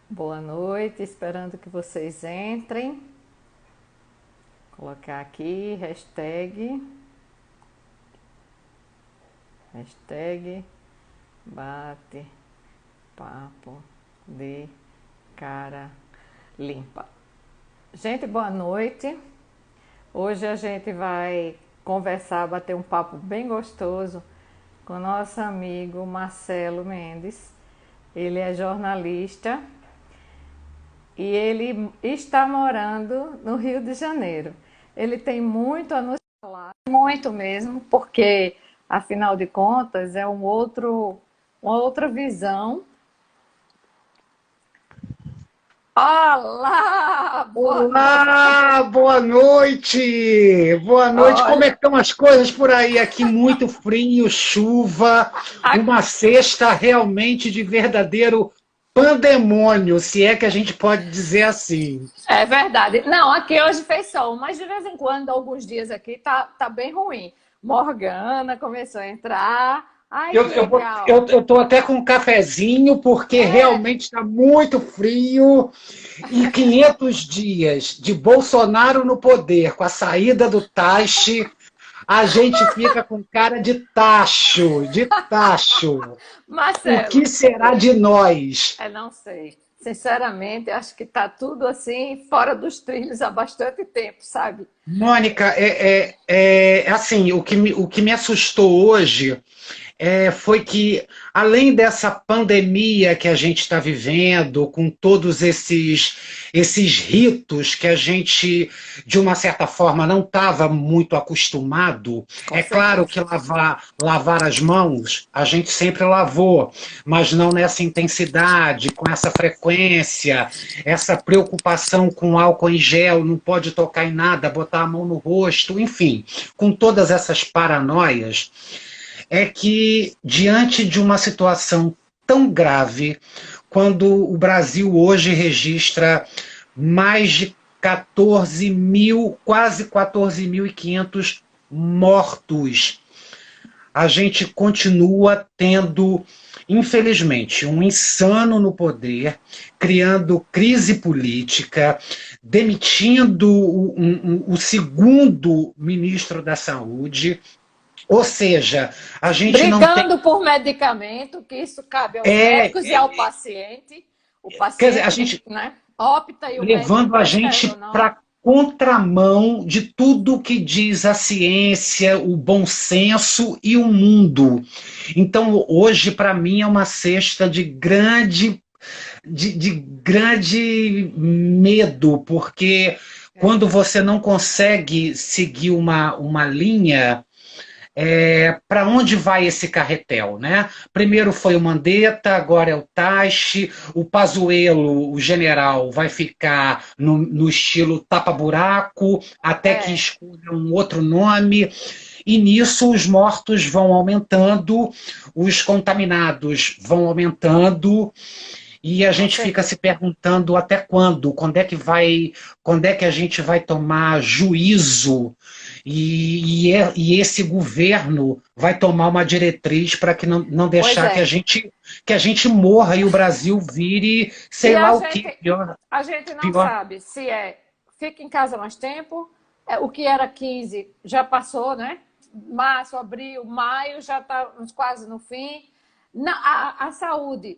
Boa noite, esperando que vocês entrem. Colocar aqui, hashtag bate papo de cara limpa. Gente, boa noite. Hoje a gente vai conversar, bater um papo bem gostoso com nosso amigo Marcelo Mendes. Ele é jornalista e ele está morando no Rio de Janeiro. Ele tem muito a nos falar, muito mesmo, porque afinal de contas é uma outra visão. Olá! Boa Olá, noite! boa noite! Boa noite, como é que Olha, estão as coisas por aí? Aqui muito frio, chuva, uma sexta realmente de verdadeiro pandemônio, se é que a gente pode dizer assim. é verdade. Não, aqui hoje fez sol, mas de vez em quando, alguns dias aqui, tá bem ruim. Morgana começou a entrar. Ai, Eu, que eu, legal. eu, eu tô até com um cafezinho, porque É, realmente está muito frio e 500 dias de Bolsonaro no poder, com a saída do Tachi, a gente fica com cara de tacho, de tacho. O que Marcelo, será de nós? não sei. Sinceramente, acho que tá tudo assim, fora dos trilhos há bastante tempo, sabe? Mônica, assim, o que me assustou hoje foi que, além dessa pandemia que a gente está vivendo, com todos esses ritos que a gente, de uma certa forma, não estava muito acostumado, Com é claro que certeza. lavar as mãos, a gente sempre lavou, mas não nessa intensidade, com essa frequência, essa preocupação com álcool em gel, não pode tocar em nada, botar a mão no rosto, enfim, com todas essas paranoias é que, diante de uma situação tão grave, quando o Brasil hoje registra mais de 14 mil, quase 14.500 mortos, a gente continua tendo, infelizmente, um insano no poder, criando crise política, demitindo o segundo ministro da Saúde. Ou seja, a gente não tem. Brigando por medicamento, que isso cabe aos É, médicos e ao paciente. O quer dizer, a paciente tem, gente né, opta e o médico levando a prefere ou gente não. para contramão de tudo que diz a ciência, o bom senso e o mundo. Então, hoje, para mim, é uma cesta de grande medo, porque quando você não consegue seguir uma linha, para onde vai esse carretel, né? Primeiro foi o Mandetta, agora é o Tachi, o Pazuello, o general, vai ficar no estilo tapa-buraco, até que É, escolha um outro nome, e nisso os mortos vão aumentando, os contaminados vão aumentando, e a com gente fica se certeza. perguntando até quando, quando é que a gente vai tomar juízo e esse governo vai tomar uma diretriz para que não Pois deixar é. que a gente morra e o Brasil vire E sei lá o que, a gente não pior. sabe se fica em casa mais tempo, o que era 15 já passou, né? Março, abril, maio já está quase no fim. A saúde,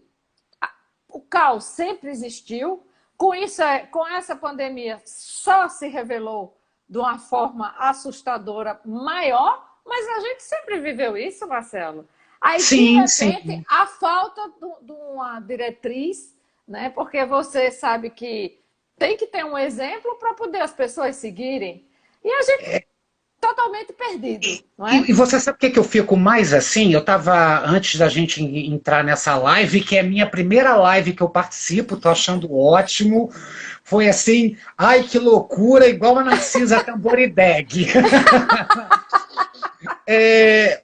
o caos sempre existiu. Com essa pandemia, só se revelou de uma forma assustadora maior, mas a gente sempre viveu isso, Marcelo. Aí, de Sim, repente, sim. a falta de uma diretriz, né? Porque você sabe que tem que ter um exemplo para poder as pessoas seguirem. E a gente totalmente perdido, não é? E você sabe o que eu fico mais assim? Eu estava, antes da gente entrar nessa live, que é a minha primeira live que eu participo, tô achando ótimo. Foi assim, ai que loucura, igual a Narcisa Tamborideg.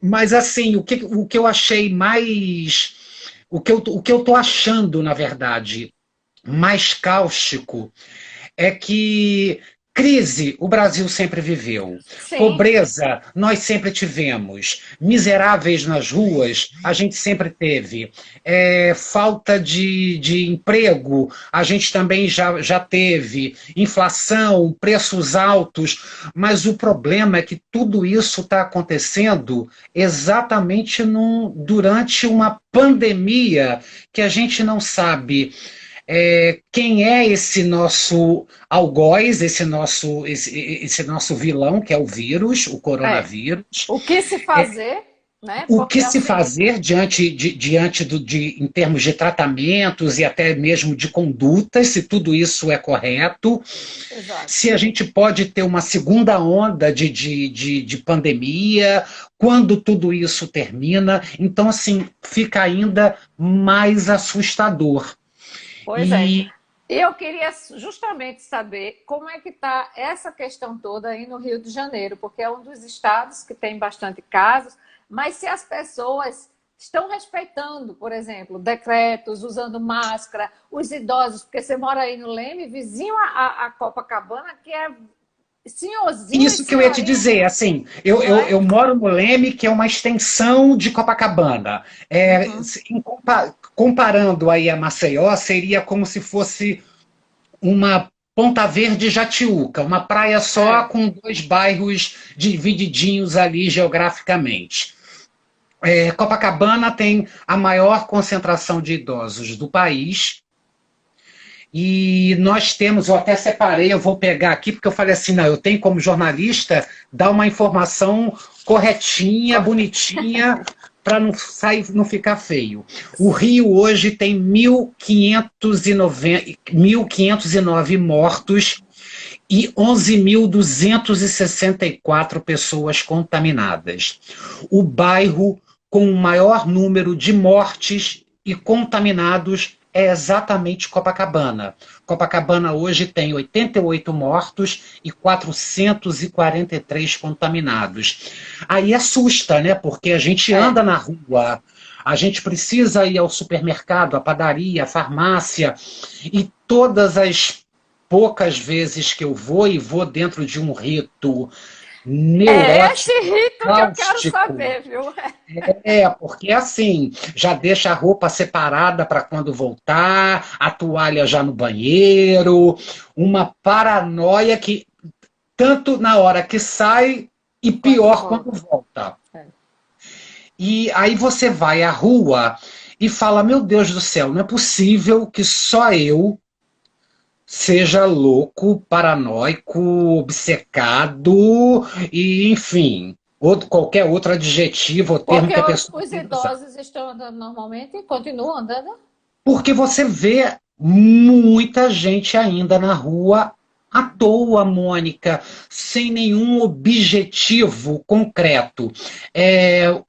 Mas assim, o que eu achei mais. O que eu tô achando, na verdade, mais cáustico é que Crise, o Brasil sempre viveu. Sim, Pobreza, nós sempre tivemos. Miseráveis nas ruas, a gente sempre teve. Falta de emprego, a gente também já teve. Inflação, preços altos. Mas o problema é que tudo isso está acontecendo exatamente durante uma pandemia que a gente não sabe quem é esse nosso algoz, esse nosso vilão, que é o vírus, o é. coronavírus. O que se fazer, né? O Porque que se assim, fazer em termos de tratamentos e até mesmo de condutas, se tudo isso é correto, exato. se a gente pode ter uma segunda onda de pandemia, quando tudo isso termina. Então, assim, fica ainda mais assustador. Pois é. E E eu queria justamente saber como é que está essa questão toda aí no Rio de Janeiro, porque é um dos estados que tem bastante casos, mas se as pessoas estão respeitando, por exemplo, decretos, usando máscara, os idosos, porque você mora aí no Leme, vizinho a Copacabana, que é senhorzinho e isso que eu ia te senhorinha, dizer, assim, eu, não eu, é? eu moro no Leme, que é uma extensão de Copacabana. Uhum. Comparando aí a Maceió, seria como se fosse uma Ponta Verde e Jatiuca, uma praia só É. com dois bairros divididinhos ali geograficamente. Copacabana tem a maior concentração de idosos do país. E nós temos, eu até separei, eu vou pegar aqui, porque eu falei assim, não, eu tenho como jornalista dar uma informação corretinha, bonitinha, para não sair, não ficar feio. O Rio hoje tem 1.509 mortos e 11.264 pessoas contaminadas. O bairro com o maior número de mortes e contaminados é exatamente Copacabana. Copacabana hoje tem 88 mortos e 443 contaminados. Aí assusta, né? Porque a gente É. anda na rua, a gente precisa ir ao supermercado, à padaria, à farmácia, e todas as poucas vezes que eu vou e vou dentro de um rito É esse neurótico, rito que eu quero cáustico. saber, viu? Porque assim, já deixa a roupa separada para quando voltar, a toalha já no banheiro, uma paranoia que tanto na hora que sai e Quando pior quando volta. volta. É. E aí você vai à rua e fala: Meu Deus do céu, não é possível que só eu seja louco, paranoico, obcecado, e enfim, qualquer outro adjetivo ou termo Porque que a pessoa os queira usar. idosos estão andando normalmente e continuam andando? Porque você vê muita gente ainda na rua à toa, Mônica, sem nenhum objetivo concreto.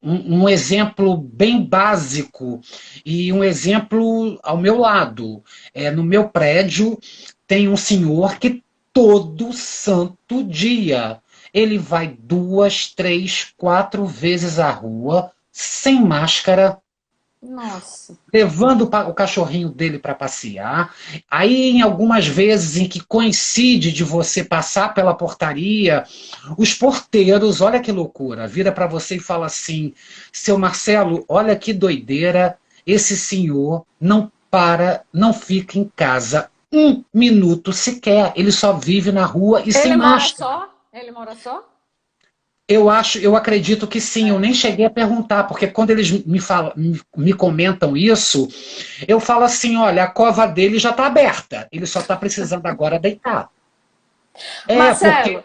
Um exemplo bem básico e um exemplo ao meu lado. No meu prédio tem um senhor que todo santo dia ele vai 2, 3, 4 vezes à rua sem máscara, Nossa. levando o cachorrinho dele para passear. Aí, em algumas vezes em que coincide de você passar pela portaria, os porteiros, olha que loucura, vira para você e fala assim: Seu Marcelo, olha que doideira, esse senhor não para, não fica em casa um minuto sequer, ele só vive na rua e sem Ele mora máscara. só? Ele mora só? Eu acredito que sim, eu É. nem cheguei a perguntar, porque quando eles me comentam isso, eu falo assim: olha, a cova dele já está aberta, ele só está precisando agora deitar. Porque Marcelo,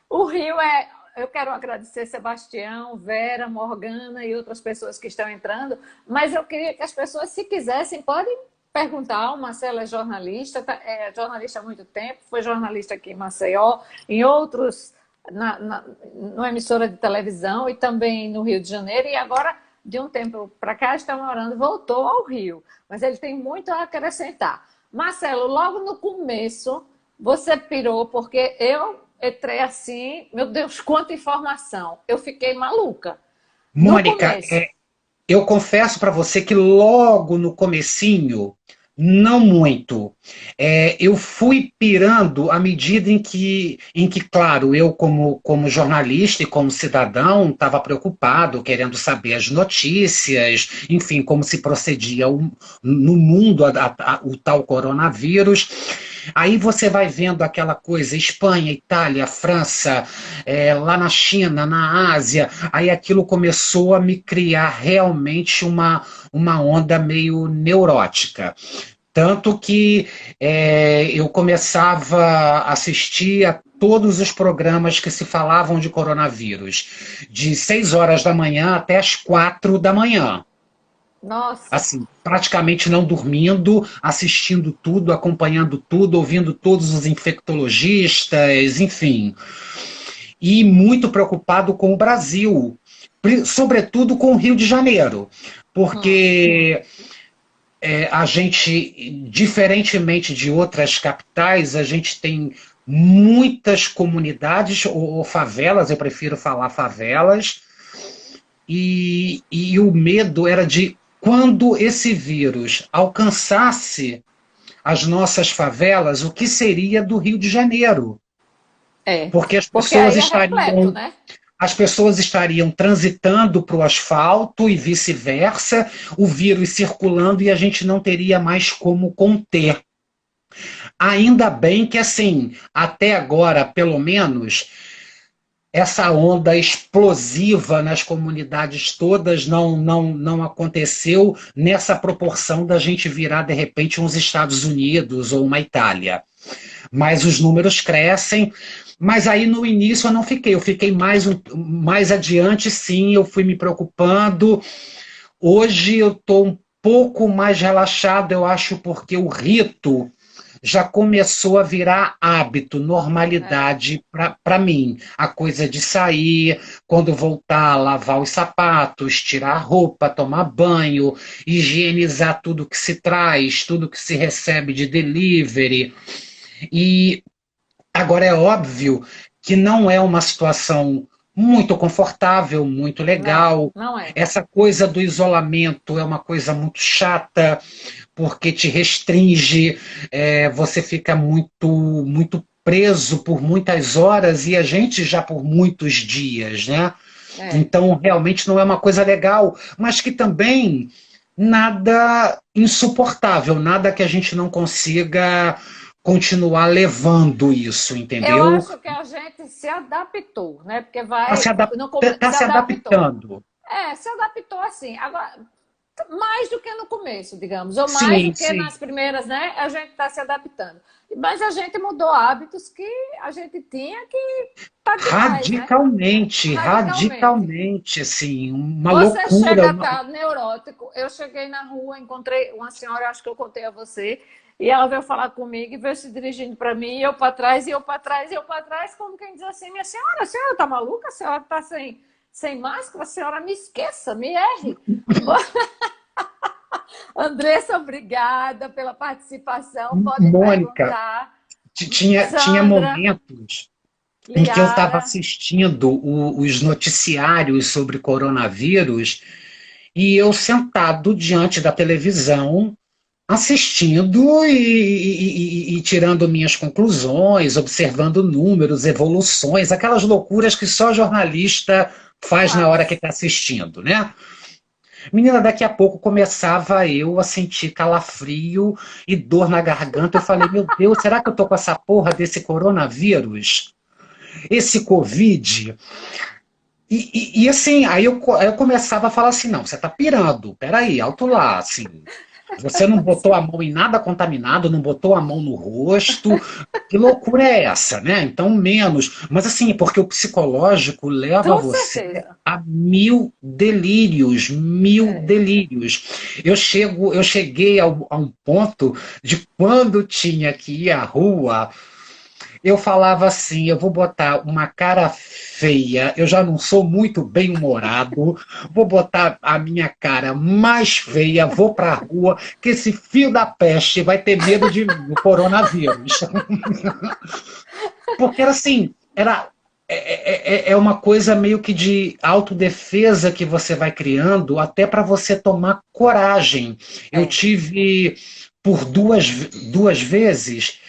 o Rio é. Eu quero agradecer Sebastião, Vera, Morgana e outras pessoas que estão entrando, mas eu queria que as pessoas, se quisessem, podem perguntar. O Marcelo é jornalista, é jornalista há muito tempo, foi jornalista aqui em Maceió, em outros, numa emissora de televisão e também no Rio de Janeiro, e agora, de um tempo para cá, está morando, voltou ao Rio, mas ele tem muito a acrescentar. Marcelo, logo no começo, você pirou, porque eu entrei assim, meu Deus, quanta informação. Eu fiquei maluca. No Mônica, começo. eu confesso para você que logo no comecinho Não muito. Eu fui pirando à medida em que, claro, eu como jornalista e como cidadão estava preocupado, querendo saber as notícias, enfim, como se procedia no mundo o tal coronavírus. Aí você vai vendo aquela coisa, Espanha, Itália, França, lá na China, na Ásia, aí aquilo começou a me criar realmente uma onda meio neurótica. Tanto que eu começava a assistir a todos os programas que se falavam de coronavírus, de 6 horas da manhã até as 4 da manhã. Nossa, Assim, praticamente não dormindo, assistindo tudo, acompanhando tudo, ouvindo todos os infectologistas, enfim. E muito preocupado com o Brasil, sobretudo com o Rio de Janeiro, hum, porque a gente, diferentemente de outras capitais, a gente tem muitas comunidades ou favelas, eu prefiro falar favelas, e o medo era de quando esse vírus alcançasse as nossas favelas, o que seria do Rio de Janeiro? é. Porque as Porque pessoas aí é repleto, estariam né? as pessoas estariam transitando para o asfalto e vice-versa, o vírus circulando e a gente não teria mais como conter. Ainda bem que, assim, até agora, pelo menos, essa onda explosiva nas comunidades todas não aconteceu nessa proporção da gente virar, de repente, uns Estados Unidos ou uma Itália. Mas os números crescem. Mas aí no início eu não fiquei, eu fiquei mais adiante, sim, eu fui me preocupando. Hoje eu estou um pouco mais relaxado, eu acho, porque o rito já começou a virar hábito, É, normalidade para mim. A coisa de sair, quando voltar, lavar os sapatos, tirar a roupa, tomar banho, higienizar tudo que se traz, tudo que se recebe de delivery. E agora é óbvio que não é uma situação muito confortável, muito não, legal. não é. Essa coisa do isolamento é uma coisa muito chata, porque te restringe, você fica muito preso por muitas horas e a gente já por muitos dias, né? É. Então, realmente não é uma coisa legal, mas que também nada insuportável, nada que a gente não consiga continuar levando isso, Eu entendeu? acho que a gente se adaptou, né? Porque Tá se se adaptou. adaptando. Se adaptou assim. Agora, mais do que no começo, digamos, ou mais do Sim, que sim. nas primeiras, né? A gente está se adaptando. Mas a gente mudou hábitos que a gente tinha que tá demais, né? Radicalmente, Radicalmente. radicalmente, assim, uma Você loucura. chega a estar neurótico. Eu cheguei na rua, encontrei uma senhora, acho que eu contei a você, e ela veio falar comigo e veio se dirigindo para mim, e eu para trás, e eu para trás, e eu para trás, como quem diz assim: minha senhora, a senhora está maluca? A senhora está sem máscara? A senhora me esqueça, me erre. Andressa, obrigada pela participação. Podem Mônica, perguntar. tinha Sandra, momentos em que eu estava Liara. assistindo os noticiários sobre coronavírus e eu sentado diante da televisão, assistindo e tirando minhas conclusões, observando números, evoluções, aquelas loucuras que só jornalista faz na hora que Faz. está assistindo, né? Menina, daqui a pouco começava eu a sentir calafrio e dor na garganta. Eu falei, meu Deus, será que eu tô com essa porra desse coronavírus? Esse Covid? Assim, aí eu começava a falar assim, não, você tá pirando, peraí, alto lá, assim. Você não botou a mão em nada contaminado, não botou a mão no rosto. Que loucura é essa, né? Então, menos. Mas assim, porque o psicológico leva Com você certeza. a mil delírios, mil É. delírios. Eu cheguei a um ponto de quando tinha que ir à rua, eu falava assim, eu vou botar uma cara feia, eu já não sou muito bem-humorado, vou botar a minha cara mais feia, vou pra rua, que esse fio da peste vai ter medo de mim, o coronavírus. Porque era assim, é uma coisa meio que de autodefesa que você vai criando, até para você tomar coragem. Eu É. tive por duas vezes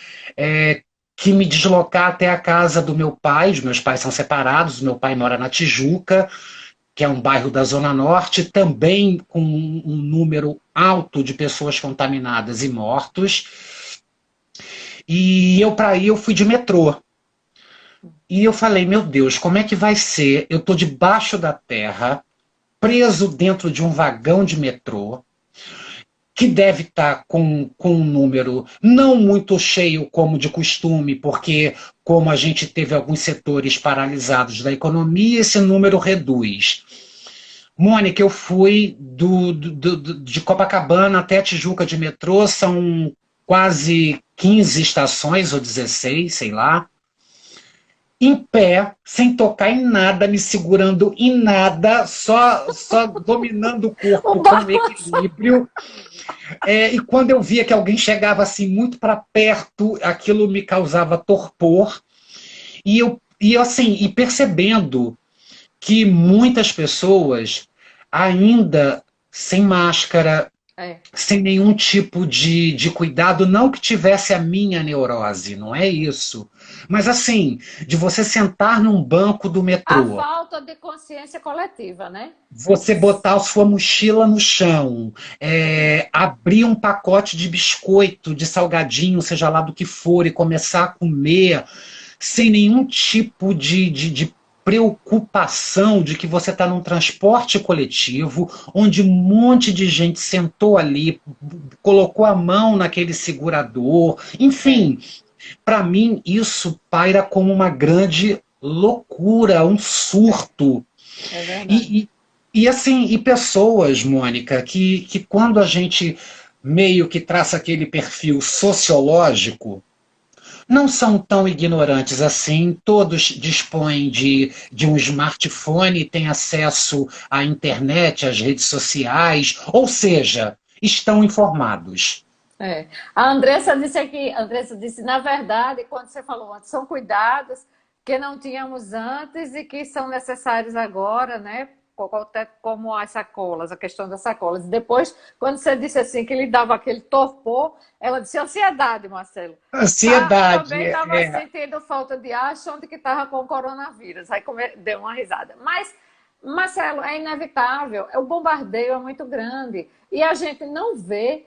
que me deslocar até a casa do meu pai. Os meus pais são separados, meu pai mora na Tijuca, que é um bairro da Zona Norte, também com um número alto de pessoas contaminadas e mortos. E para ir eu fui de metrô. E eu falei, meu Deus, como é que vai ser? Eu estou debaixo da terra, preso dentro de um vagão de metrô, que deve estar com um número não muito cheio como de costume, porque como a gente teve alguns setores paralisados da economia, esse número reduz. Mônica, eu fui de Copacabana até a Tijuca de metrô, são quase 15 estações, ou 16, sei lá, em pé, sem tocar em nada, me segurando em nada, só dominando o corpo O com balanço. equilíbrio. E quando eu via que alguém chegava assim muito para perto, aquilo me causava torpor. E percebendo que muitas pessoas ainda sem máscara, É. sem nenhum tipo de cuidado, não que tivesse a minha neurose, não é isso. Mas assim, de você sentar num banco do A metrô, falta de consciência coletiva, né? você botar a sua mochila no chão, abrir um pacote de biscoito, de salgadinho, seja lá do que for, e começar a comer sem nenhum tipo de preocupação de que você está num transporte coletivo, onde um monte de gente sentou ali, colocou a mão naquele segurador, É, enfim, para mim isso paira como uma grande loucura, um é, surto. é verdade. E, assim, e pessoas, Mônica, que quando a gente meio que traça aquele perfil sociológico, não são tão ignorantes assim, todos dispõem de um smartphone, têm acesso à internet, às redes sociais, ou seja, estão informados. É. A Andressa disse aqui, a Andressa disse, na verdade, quando você falou antes, são cuidados que não tínhamos antes e que são necessários agora, né? Até como as sacolas, a questão das sacolas. Depois, quando você disse assim que ele dava aquele torpor, ela disse ansiedade, Marcelo. Ansiedade, Também estava sentindo falta de ar, achando que estava com coronavírus. Aí deu uma risada. Mas, Marcelo, é inevitável. O bombardeio é muito grande. E a gente não vê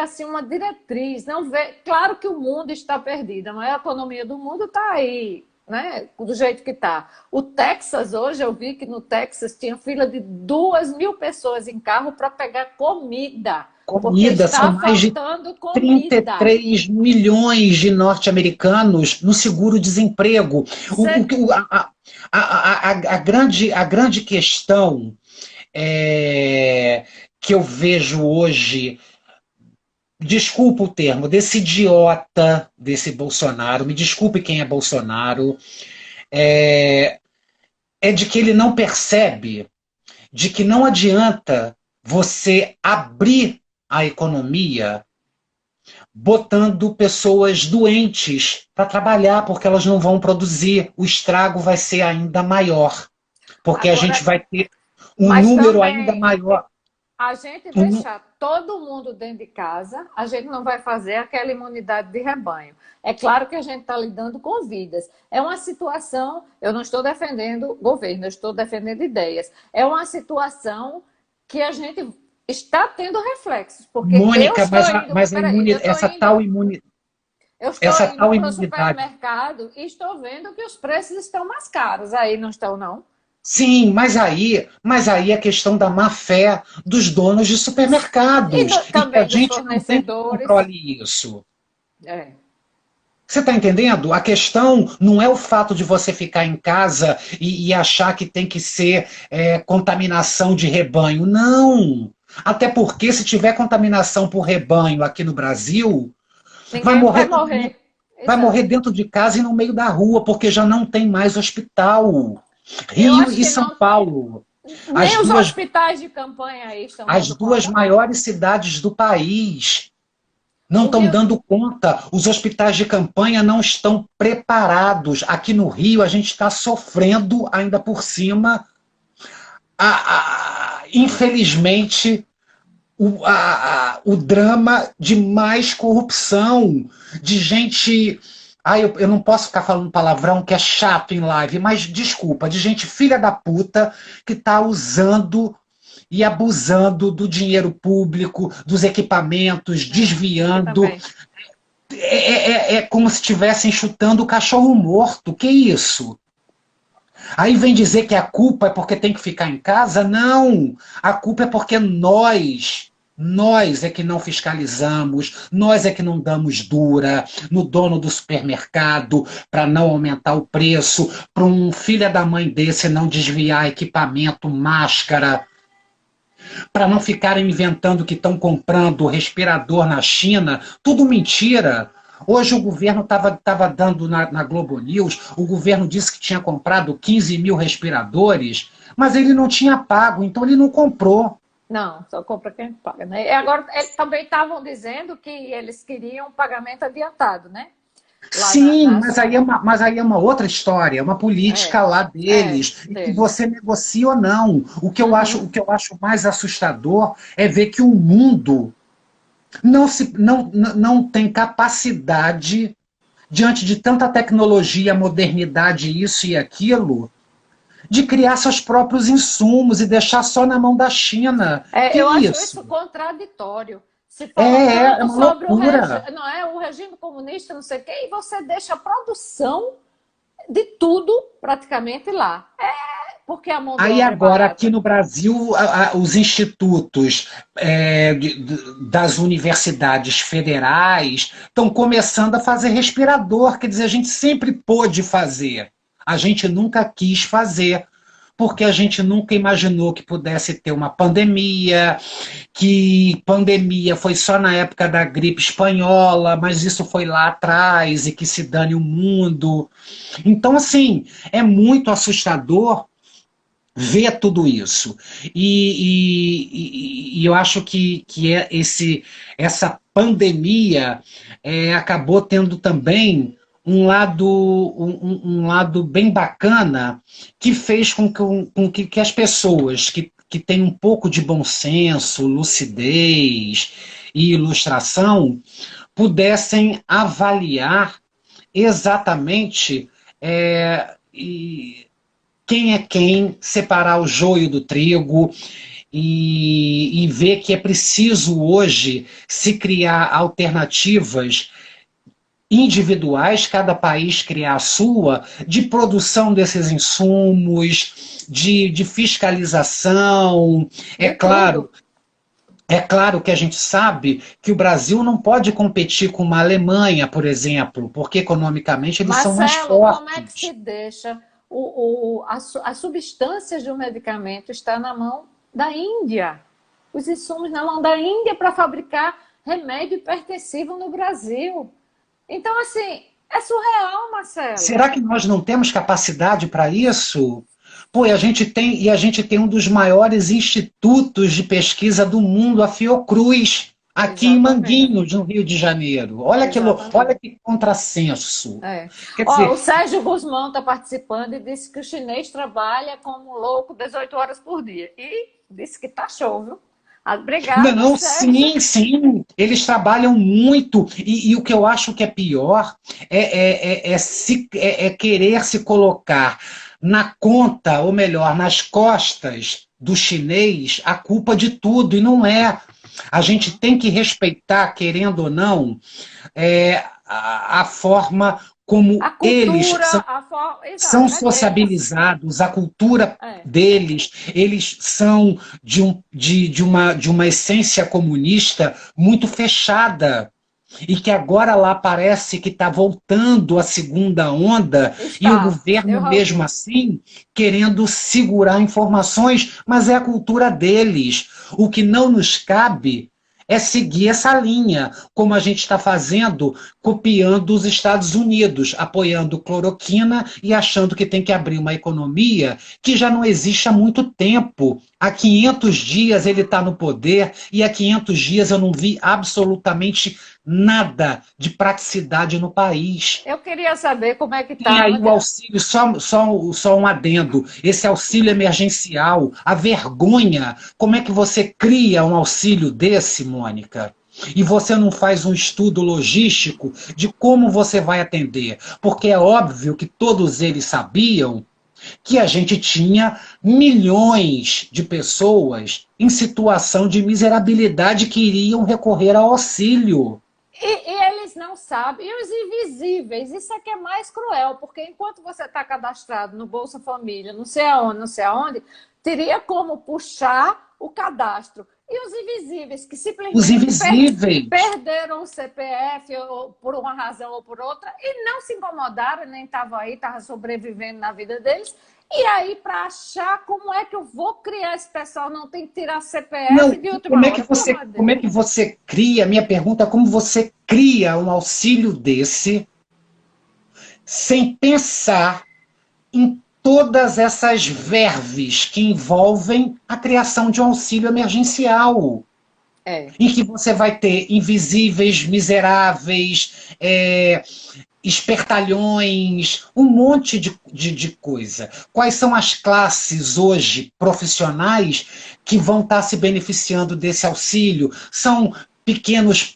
assim uma diretriz, não vê. Claro que o mundo está perdido, a maior economia do mundo está aí, né? Do jeito que está. O Texas, hoje eu vi que no Texas tinha fila de 2.000 pessoas em carro para pegar comida, porque comida, são está mais de faltando comida. 33 milhões de norte-americanos no seguro-desemprego. Cê- A grande questão que eu vejo hoje, desculpa o termo, desse idiota, desse Bolsonaro, me desculpe quem é Bolsonaro, é de que ele não percebe de que não adianta você abrir a economia botando pessoas doentes para trabalhar, porque elas não vão produzir. O estrago vai ser ainda maior, porque a gente Agora, vai ter um mas número ainda também maior. a gente um- deixar todo mundo dentro de casa, a gente não vai fazer aquela imunidade de rebanho. É claro que a gente está lidando com vidas. É uma situação, eu não estou defendendo governo, eu estou defendendo ideias. É uma situação que a gente está tendo reflexos, porque eu Mônica, estou indo, mas peraí, eu estou essa indo tal para o imunidade. supermercado e estou vendo que os preços estão mais caros. Aí não estão, não? Sim, mas aí é questão da má fé dos donos de E supermercados e que a também dos gente não tem que fornecedores. controle isso. É. Você está entendendo? A questão não é o fato de você ficar em casa e achar que tem que ser contaminação de rebanho. Não! Até porque se tiver contaminação por rebanho aqui no Brasil, vai Ninguém vai morrer todo mundo. morrer. Vai morrer Exato. dentro de casa e no meio da rua, porque já não tem mais hospital. Eu Rio acho e que São não. Paulo, as Nem os duas, hospitais de campanha aí estão as dando duas conta. maiores cidades do país não O estão Rio. dando conta. Os hospitais de campanha não estão preparados. Aqui no Rio, a gente está sofrendo ainda por cima, infelizmente, o drama de mais corrupção, de gente... eu não posso ficar falando palavrão que é chato em live, mas desculpa, de gente filha da puta que está usando e abusando do dinheiro público, dos equipamentos, desviando. É como se estivessem chutando o cachorro morto. Que isso? Aí vem dizer que a culpa é porque tem que ficar em casa? Não! A culpa é porque nós é que não fiscalizamos, nós é que não damos dura no dono do supermercado para não aumentar o preço, para um filho da mãe desse não desviar equipamento, máscara, para não ficarem inventando que estão comprando respirador na China, tudo mentira. Hoje o governo estava dando na Globo News, o governo disse que tinha comprado 15 mil respiradores, mas ele não tinha pago, então ele não comprou. Não, só compra quem paga, né? E agora, eles também estavam dizendo que eles queriam um pagamento adiantado, né? Sim, mas aí é uma outra história, uma política lá deles, e que você negocia ou não. O que eu acho mais assustador é ver que o mundo não tem capacidade, diante de tanta tecnologia, modernidade, isso e aquilo, de criar seus próprios insumos e deixar só na mão da China. Eu acho isso contraditório. Se fala tanto sobre o regime comunista, não sei o quê, e você deixa a produção de tudo praticamente lá. Porque a mão de Aí obra agora, é aqui no Brasil, os institutos das universidades federais estão começando a fazer respirador. Quer dizer, a gente sempre pôde fazer. A gente nunca quis fazer, porque a gente nunca imaginou que pudesse ter uma pandemia, que pandemia foi só na época da gripe espanhola, mas isso foi lá atrás, e que se dane o mundo. Então, assim, é muito assustador ver tudo isso. E eu acho que essa pandemia acabou tendo também um lado bem bacana, que fez com que as pessoas que têm um pouco de bom senso, lucidez e ilustração pudessem avaliar exatamente quem é quem, separar o joio do trigo e ver que é preciso hoje se criar alternativas individuais, cada país criar a sua, de produção desses insumos, de fiscalização. É claro que a gente sabe que o Brasil não pode competir com uma Alemanha, por exemplo, porque economicamente eles são mais fortes. Como é que se deixa as substâncias de um medicamento está na mão da Índia? Os insumos na mão da Índia para fabricar remédio hipertensivo no Brasil. Então, assim, é surreal, Marcelo. Será que nós não temos capacidade para isso? Pô, a gente tem um dos maiores institutos de pesquisa do mundo, a Fiocruz, aqui em Manguinhos, no Rio de Janeiro. Olha que contrassenso. Quer dizer, o Sérgio Guzmão está participando e disse que o chinês trabalha como louco 18 horas por dia. E disse que tá show, viu? Obrigada. Não, sim. Eles trabalham muito. E o que eu acho que é pior é querer se colocar na conta, ou melhor, nas costas do chinês, a culpa de tudo. E não é. A gente tem que respeitar, querendo ou não, a forma como eles são sociabilizados, a cultura deles, eles são de uma essência comunista muito fechada, e que agora lá parece que está voltando a segunda onda, e o governo mesmo assim querendo segurar informações, mas é a cultura deles. O que não nos cabe é seguir essa linha, como a gente está fazendo, copiando os Estados Unidos, apoiando cloroquina e achando que tem que abrir uma economia que já não existe há muito tempo. Há 500 dias ele está no poder e há 500 dias eu não vi absolutamente nada de praticidade no país. Eu queria saber como é que Tem está. aí o auxílio, só um adendo, esse auxílio emergencial, a vergonha, como é que você cria um auxílio desse, Mônica? E você não faz um estudo logístico de como você vai atender? Porque é óbvio que todos eles sabiam que a gente tinha milhões de pessoas em situação de miserabilidade que iriam recorrer ao auxílio. E eles não sabem. E os invisíveis, isso é que é mais cruel, porque enquanto você está cadastrado no Bolsa Família, não sei aonde, teria como puxar o cadastro. E os invisíveis, que Os simplesmente invisíveis. perderam o CPF ou por uma razão ou por outra e não se incomodaram, nem estavam aí, estavam sobrevivendo na vida deles. E aí, para achar como é que eu vou criar esse pessoal, não tem que tirar CPF Não, de última hora. como é que você cria, minha pergunta é como você cria um auxílio desse sem pensar em todas essas verves que envolvem a criação de um auxílio emergencial, É. em que você vai ter invisíveis, miseráveis, espertalhões, um monte de coisa. Quais são as classes hoje profissionais que vão estar se beneficiando desse auxílio? São pequenos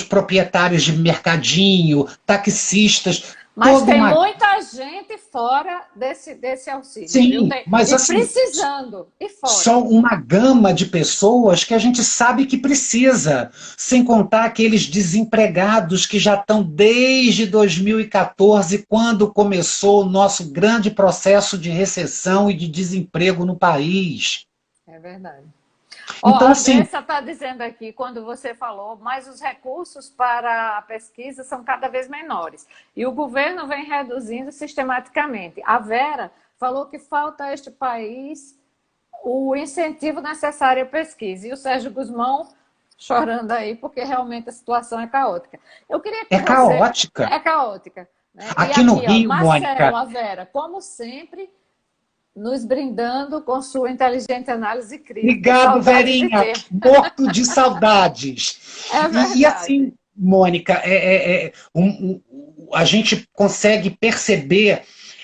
proprietários de mercadinho, taxistas, Mas tem muita gente fora desse auxílio. Sim, Viu? mas E assim, precisando, e fora. são uma gama de pessoas que a gente sabe que precisa, sem contar aqueles desempregados que já estão desde 2014, quando começou o nosso grande processo de recessão e de desemprego no país. É verdade. Então, A assim, Bessa está dizendo aqui, quando você falou, mas os recursos para a pesquisa são cada vez menores. E o governo vem reduzindo sistematicamente. A Vera falou que falta a este país o incentivo necessário à pesquisa. E o Sérgio Guzmão chorando aí, porque realmente a situação é caótica. Eu queria que é caótica. É caótica. Né? Aqui no Rio, Marcelo, Mônica. a Vera, como sempre, nos brindando com sua inteligente análise crítica. Obrigado, Verinha. Morto de saudades. É verdade. E assim, Mônica, a gente consegue perceber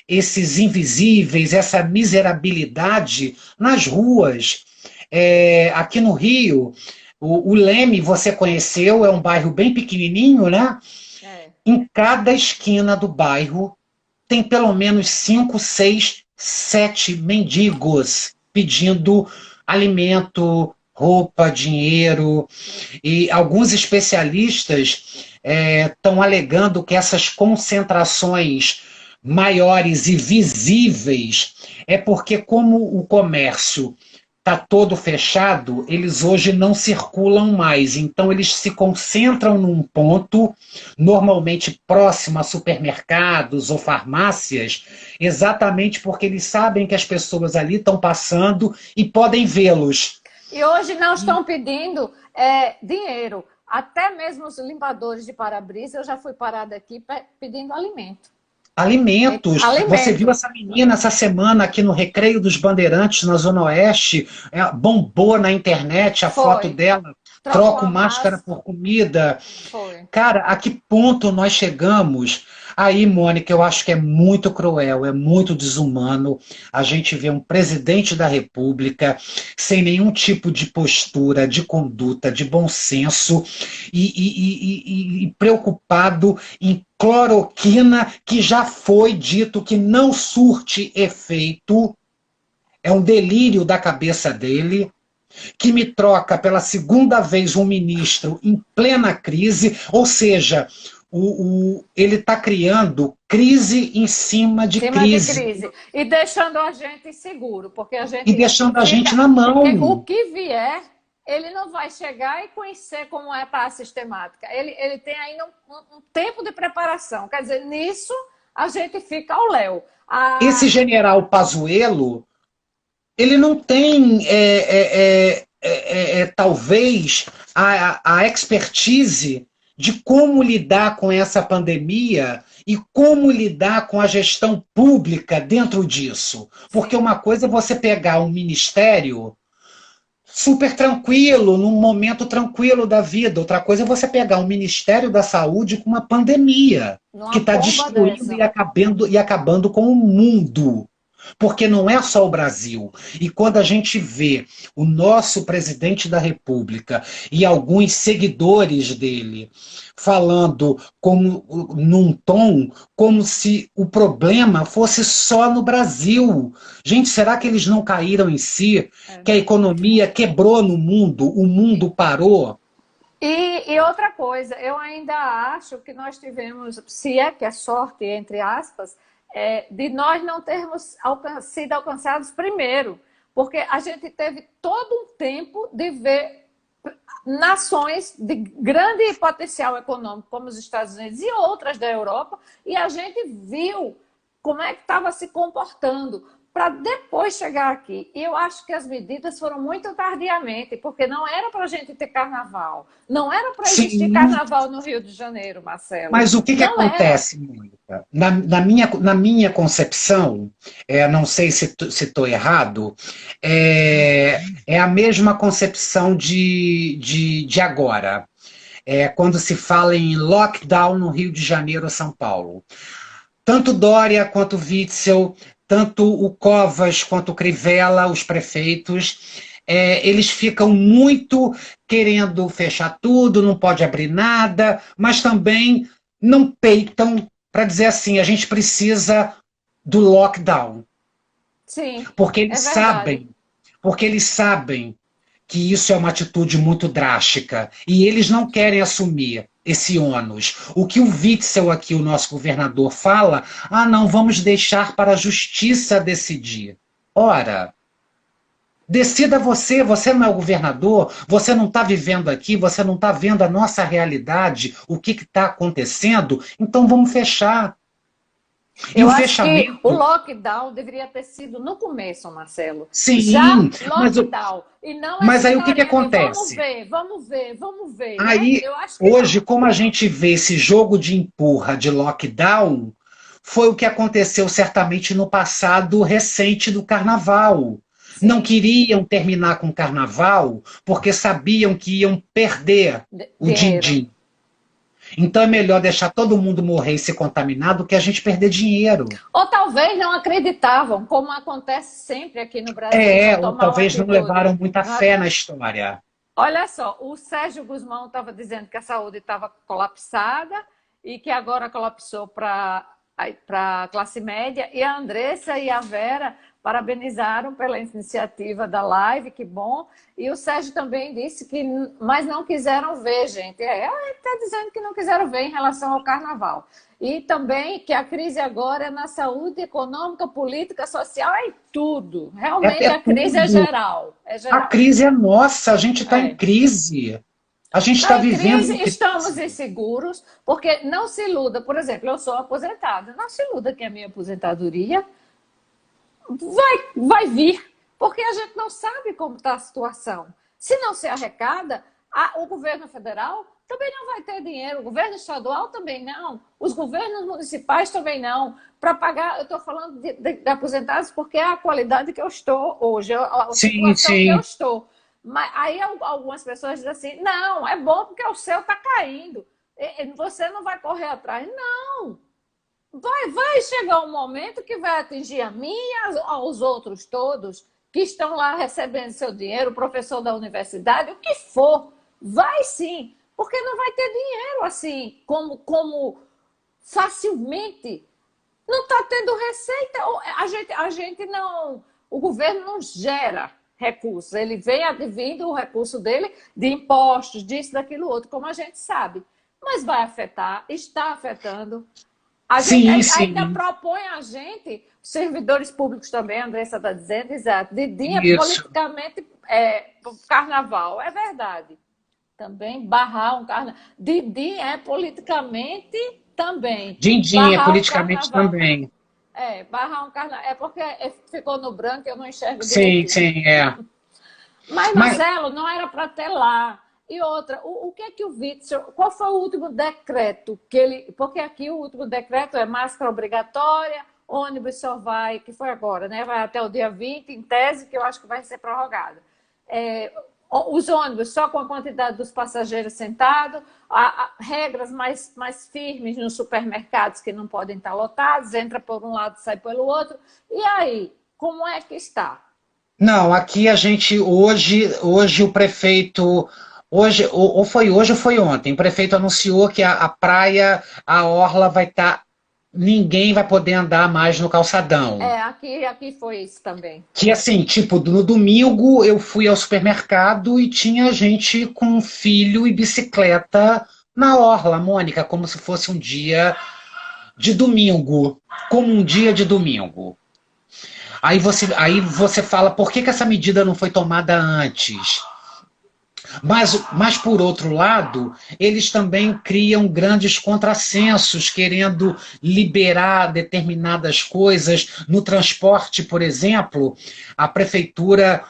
esses invisíveis, essa miserabilidade nas ruas. Aqui no Rio, o Leme, você conheceu, é um bairro bem pequenininho, né? Em cada esquina do bairro tem pelo menos 5, 6, 7 mendigos pedindo alimento, roupa, dinheiro. E alguns especialistas estão alegando que essas concentrações maiores e visíveis é porque, como o comércio está todo fechado, eles hoje não circulam mais. Então, eles se concentram num ponto, normalmente próximo a supermercados ou farmácias, exatamente porque eles sabem que as pessoas ali estão passando e podem vê-los. E hoje não estão pedindo dinheiro. Até mesmo os limpadores de para-brisa, eu já fui parada aqui pedindo alimento. Alimentos. Você viu essa menina essa semana aqui no Recreio dos Bandeirantes, na Zona Oeste? Bombou na internet a foto dela. Troco máscara por comida. Foi. Cara, a que ponto nós chegamos? Aí, Mônica, eu acho que é muito cruel, é muito desumano a gente ver um presidente da República sem nenhum tipo de postura, de conduta, de bom senso e preocupado em cloroquina, que já foi dito que não surte efeito. É um delírio da cabeça dele, que me troca pela segunda vez um ministro em plena crise, ou seja, ele está criando crise em cima de crise. E deixando a gente inseguro, porque a gente... E deixando a gente na mão. O que vier, ele não vai chegar e conhecer como é para a sistemática. Ele tem ainda um tempo de preparação. Quer dizer, nisso a gente fica ao léu. Esse general Pazuello, ele não tem, talvez, a expertise de como lidar com essa pandemia e como lidar com a gestão pública dentro disso. Porque Sim. uma coisa é você pegar um ministério super tranquilo, num momento tranquilo da vida. Outra coisa é você pegar um Ministério da Saúde com uma pandemia que Numa está bomba destruindo dessa. e acabando com o mundo. Porque não é só o Brasil. E quando a gente vê o nosso presidente da República e alguns seguidores dele falando num tom como se o problema fosse só no Brasil. Gente, será que eles não caíram em si? É. Que a economia quebrou no mundo, o mundo parou? E outra coisa, eu ainda acho que nós tivemos, se é que é sorte, entre aspas, de nós não termos sido alcançados primeiro, porque a gente teve todo um tempo de ver nações de grande potencial econômico, como os Estados Unidos e outras da Europa, e a gente viu como é que estava se comportando para depois chegar aqui. E eu acho que as medidas foram muito tardiamente, porque não era para a gente ter carnaval. Não era para existir Sim, carnaval no Rio de Janeiro, Marcelo. mas o que Não era. acontece, Mônica? Na minha concepção, não sei se estou errado, é a mesma concepção de agora. Quando se fala em lockdown no Rio de Janeiro ou São Paulo. Tanto Dória quanto Witzel, tanto o Covas quanto o Crivella, os prefeitos, eles ficam muito querendo fechar tudo, não pode abrir nada, mas também não peitam para dizer assim, a gente precisa do lockdown, Sim, porque é eles verdade. sabem, porque eles sabem que isso é uma atitude muito drástica e eles não querem assumir esse ônus. O que o Witzel aqui, o nosso governador, fala, não, vamos deixar para a justiça decidir. Ora, decida você, você não é o governador, você não está vivendo aqui, você não está vendo a nossa realidade, o que está acontecendo, então vamos fechar. E Eu o acho que o fechamento, lockdown deveria ter sido no começo, Marcelo. Já sim, lockdown. E não mas essa aí o que historinha de vamos acontece? ver, vamos ver, vamos ver, né? Aí, Eu acho que hoje, não. como a gente vê esse jogo de empurra, de lockdown, foi o que aconteceu certamente no passado recente do carnaval. Não Sim, queriam terminar com o carnaval porque sabiam que iam perder o dinheiro. din-din. Então é melhor deixar todo mundo morrer e ser contaminado do que a gente perder dinheiro. Ou talvez não acreditavam, como acontece sempre aqui no Brasil. Vou Ou tomar uma talvez não atitude. levaram muita fé na história. Olha só, o Sérgio Guzmão estava dizendo que a saúde estava colapsada e que agora colapsou para a classe média. E a Andressa e a Vera parabenizaram pela iniciativa da live, que bom. E o Sérgio também disse que, mas não quiseram ver, gente. Ele está dizendo que não quiseram ver em relação ao carnaval. E também que a crise agora é na saúde econômica, política, social, é em tudo. Realmente É a crise é tudo. geral. É A geral. crise é nossa, a gente está em É. crise. A gente está Está em vivendo crise, uma estamos crise. inseguros, porque não se iluda, por exemplo, eu sou aposentada, não se iluda que a minha aposentadoria vai vir, porque a gente não sabe como está a situação. Se não se arrecada, o governo federal também não vai ter dinheiro, o governo estadual também não, os governos municipais também não, para pagar, eu estou falando de aposentados porque é a qualidade que eu estou hoje, a Sim, situação que eu sim. estou. Mas aí algumas pessoas dizem assim, não, é bom porque o céu está caindo, você não vai correr atrás. Não, vai chegar um momento que vai atingir a mim e aos outros todos que estão lá recebendo seu dinheiro, o professor da universidade, o que for, vai sim, porque não vai ter dinheiro assim, como facilmente. Não está tendo receita, a gente não, o governo não gera recursos, ele vem advindo o recurso dele de impostos, disso, daquilo outro, como a gente sabe. Mas vai afetar, está afetando. A gente Sim, ainda sim. propõe a gente, os servidores públicos também, a Andressa está dizendo, exato, de dia Isso. politicamente carnaval, é verdade. Também barrar um carnaval. De dia é politicamente também. Din-din é Barrar um politicamente carnaval. também. Barrar um carnaval. É porque ficou no branco e eu não enxergo Sim, direitinho. sim, é. Mas, Mas, Marcelo, não era para ter lá. E outra, o que é que o Witzel, qual foi o último decreto que ele, porque aqui o último decreto é máscara obrigatória, ônibus só vai, que foi agora, né? Vai até o dia 20, em tese, que eu acho que vai ser prorrogado. Os ônibus só com a quantidade dos passageiros sentados, regras mais firmes nos supermercados que não podem estar lotados, entra por um lado, sai pelo outro. E aí, como é que está? Não, aqui a gente, hoje o prefeito, ou foi hoje ou foi ontem, o prefeito anunciou que a praia, a orla vai estar, ninguém vai poder andar mais no calçadão. Aqui foi isso também. Que assim, tipo, no domingo eu fui ao supermercado e tinha gente com filho e bicicleta na orla, Mônica, como se fosse um dia de domingo, como um dia de domingo. Aí você fala, por que essa medida não foi tomada antes? Mas, por outro lado, eles também criam grandes contrassensos, querendo liberar determinadas coisas. No transporte, por exemplo, a prefeitura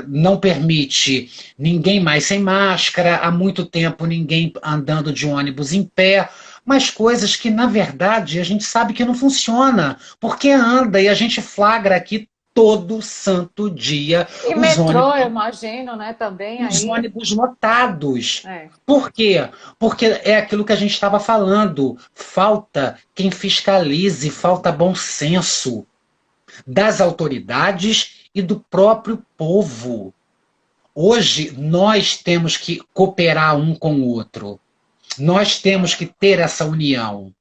não permite ninguém mais sem máscara, há muito tempo ninguém andando de ônibus em pé, mas coisas que, na verdade, a gente sabe que não funciona, porque anda e a gente flagra aqui todo santo dia e os metrô, ônibus, eu imagino, né, também os aí. ônibus lotados. É. Por quê? Porque é aquilo que a gente estava falando. Falta quem fiscalize, falta bom senso das autoridades e do próprio povo. Hoje nós temos que cooperar um com o outro. Nós temos que ter essa união.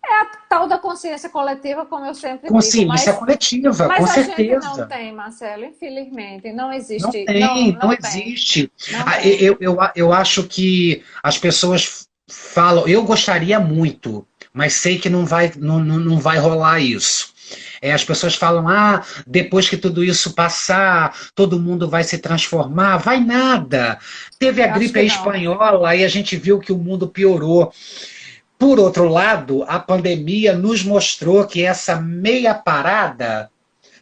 É a tal da consciência coletiva, como eu sempre digo, Consciência coletiva, com mas a gente não certeza. tem, Marcelo, infelizmente, não Não existe, tem, não não tem, existe. não Ah, tem. eu acho que as pessoas falam, eu gostaria muito, mas sei que não vai rolar isso. As pessoas falam, depois que tudo isso passar, todo mundo vai se transformar. Vai nada. Teve a Eu acho gripe que não. espanhola e a gente viu que o mundo piorou. Por outro lado, a pandemia nos mostrou que essa meia parada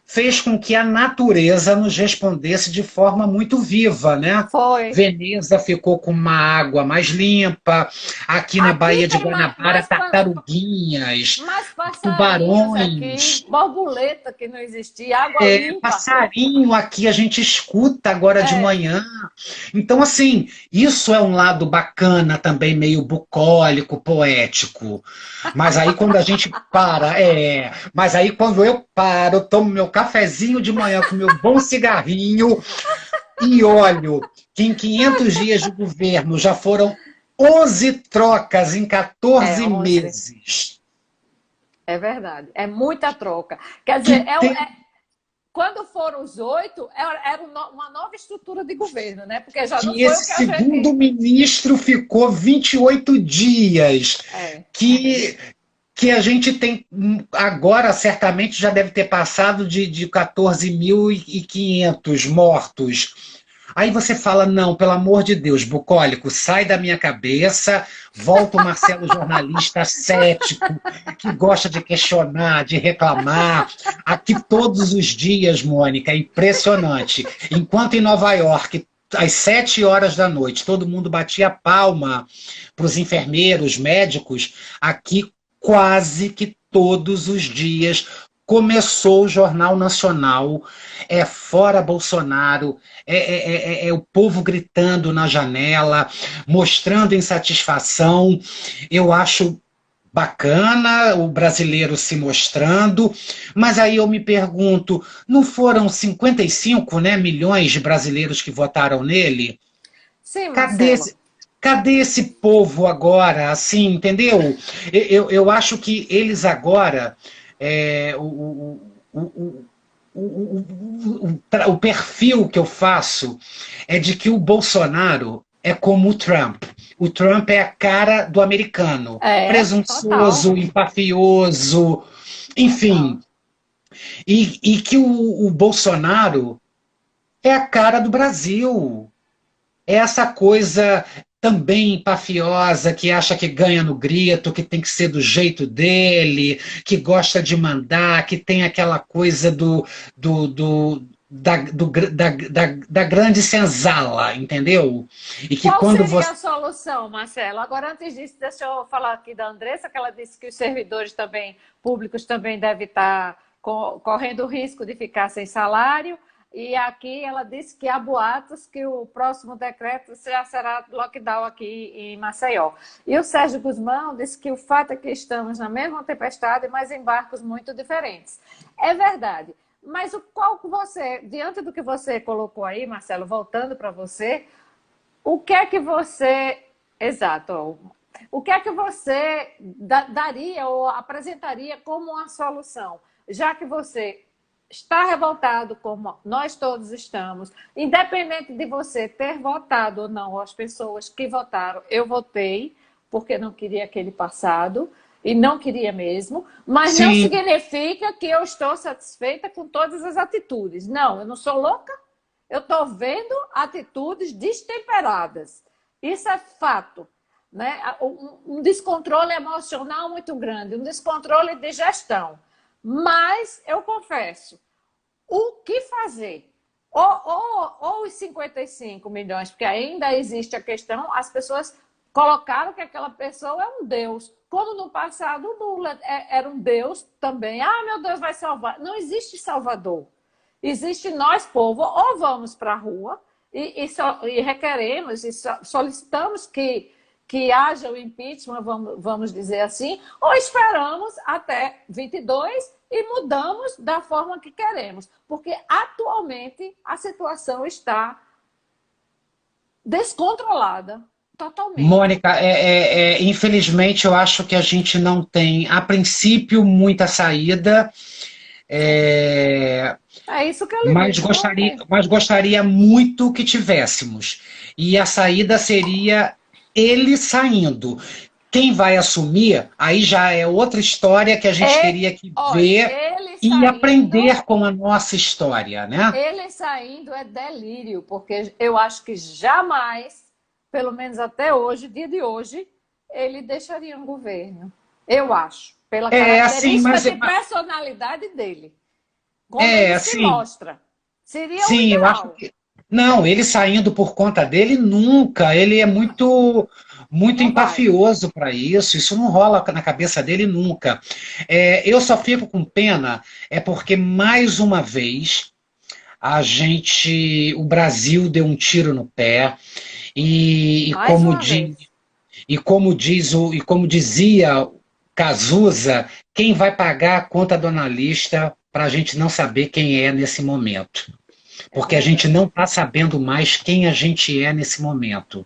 fez com que a natureza nos respondesse de forma muito viva, né? Foi. Veneza ficou com uma água mais limpa, aqui na Aqui Baía de tem Guanabara, tartaruguinhas, mais passarinhos aqui, tubarões, borboleta que não existia, água limpa. passarinho aqui a gente escuta agora de É, manhã. Então, assim, isso é um lado bacana também, meio bucólico, poético. Mas aí quando a gente para, mas aí quando eu paro, tomo meu cafezinho de manhã com meu bom cigarrinho e olho que em 500 dias de governo já foram 11 trocas em 14 11. meses. É verdade. É muita troca. Quer Que dizer, tem quando foram os 8, era uma nova estrutura de governo, né? Porque já não que foi o esse que a segundo gente. ministro ficou 28 dias, É. que a gente tem agora, certamente já deve ter passado de 14.500 mortos. Aí você fala, não, pelo amor de Deus, bucólico, sai da minha cabeça, volta o Marcelo jornalista cético, que gosta de questionar, de reclamar. Aqui todos os dias, Mônica, é impressionante. Enquanto em Nova York, às 7 horas da noite, todo mundo batia palma para os enfermeiros, médicos, aqui quase que todos os dias começou o Jornal Nacional, fora Bolsonaro, o povo gritando na janela, mostrando insatisfação. Eu acho bacana o brasileiro se mostrando, mas aí eu me pergunto, não foram 55, né, milhões de brasileiros que votaram nele? Sim, Cadê Marcelo. esse, cadê esse povo agora? Assim, entendeu? Eu acho que eles agora, o perfil que eu faço é de que o Bolsonaro é como o Trump. O Trump é a cara do americano. Total. Presunçoso, empafioso, enfim. Total. E que o Bolsonaro é a cara do Brasil. É essa coisa também empafiosa, que acha que ganha no grito, que tem que ser do jeito dele, que gosta de mandar, que tem aquela coisa da grande senzala, entendeu? E que Qual quando seria você. a solução, Marcelo? Agora, antes disso, deixa eu falar aqui da Andressa, que ela disse que os servidores também públicos também devem estar correndo o risco de ficar sem salário. E aqui ela disse que há boatos que o próximo decreto já será lockdown aqui em Maceió. E o Sérgio Guzmão disse que o fato é que estamos na mesma tempestade, mas em barcos muito diferentes. É verdade. Mas o qual que você, diante do que você colocou aí, Marcelo, voltando para você, o que é que você. Exato. O que é que você daria ou apresentaria como uma solução? Já que você está revoltado, como nós todos estamos, independente de você ter votado ou não, as pessoas que votaram, eu votei, porque não queria aquele passado, e não queria mesmo, mas não Sim, significa que eu estou satisfeita com todas as atitudes. Não, eu não sou louca, eu estou vendo atitudes destemperadas. Isso é fato. Né? Um descontrole emocional muito grande, um descontrole de gestão. Mas eu confesso, o que fazer? Ou os 55 milhões, porque ainda existe a questão, as pessoas colocaram que aquela pessoa é um Deus. Como no passado o Lula era um Deus também. Ah, meu Deus, vai salvar. Não existe Salvador. Existe nós, povo, ou vamos para a rua e requeremos e solicitamos que haja o impeachment, vamos dizer assim, ou esperamos até 22 e mudamos da forma que queremos. Porque atualmente a situação está descontrolada totalmente. Mônica, infelizmente eu acho que a gente não tem, a princípio, muita saída. É, É isso que eu lhe disse, não tem. mas gostaria muito que tivéssemos. E a saída seria ele saindo. Quem vai assumir, aí já é outra história que a gente teria que Olha, ver e aprender com a nossa história, né? ele saindo é delírio, porque eu acho que jamais, pelo menos até hoje, dia de hoje, ele deixaria um governo. Eu acho, pela Assim, característica de personalidade dele. Como ele se assim, mostra. Seria o sim, eu acho ideal. que não, ele saindo por conta dele nunca, ele é muito Não vai. empafioso para isso não rola na cabeça dele nunca. Eu só fico com pena porque mais uma vez o Brasil deu um tiro no pé e, e Mais como uma diz, vez. e como dizia Cazuza, quem vai pagar a conta do analista para a gente não saber quem é nesse momento? É Porque a gente verdade. não está sabendo mais quem a gente é nesse momento.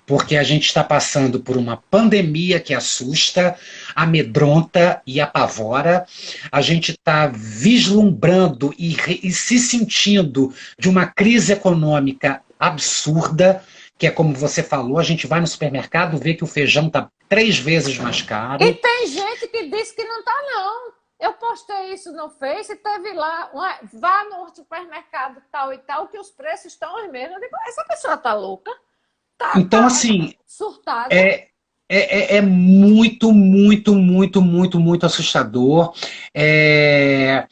Porque a gente está passando por uma pandemia que assusta, amedronta e apavora. A gente está vislumbrando e se sentindo de uma crise econômica absurda, que é como você falou, a gente vai no supermercado, vê que o feijão está 3 vezes mais E caro. tem gente que diz que não tá, não. Eu postei isso no Face e teve lá, vá no supermercado tal e tal, que os preços estão os mesmos. Eu digo, essa pessoa tá louca? Então, Tá assim, surtada? é muito, muito, muito, muito, muito assustador. É,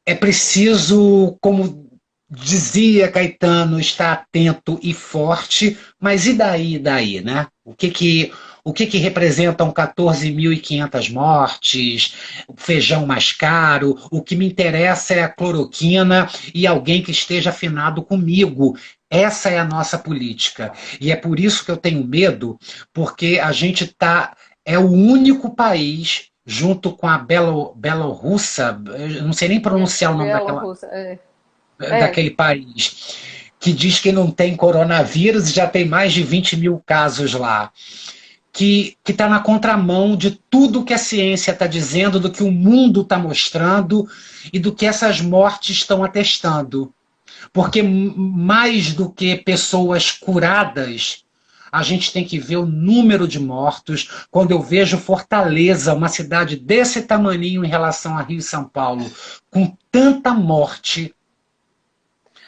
é preciso, como dizia Caetano, estar atento e forte, mas e daí, né? O que que representam 14.500 mortes, o feijão mais caro? O que me interessa é a cloroquina e alguém que esteja afinado comigo. Essa é a nossa política. E é por isso que eu tenho medo, porque a gente é o único país junto com a Bielorrússia, eu não sei nem pronunciar o nome Bielorrússia. É. daquele país, que diz que não tem coronavírus e já tem mais de 20 mil casos lá, que está na contramão de tudo que a ciência está dizendo, do que o mundo está mostrando e do que essas mortes estão atestando. Porque mais do que pessoas curadas, a gente tem que ver o número de mortos. Quando eu vejo Fortaleza, uma cidade desse tamaninho em relação a Rio e São Paulo, com tanta morte,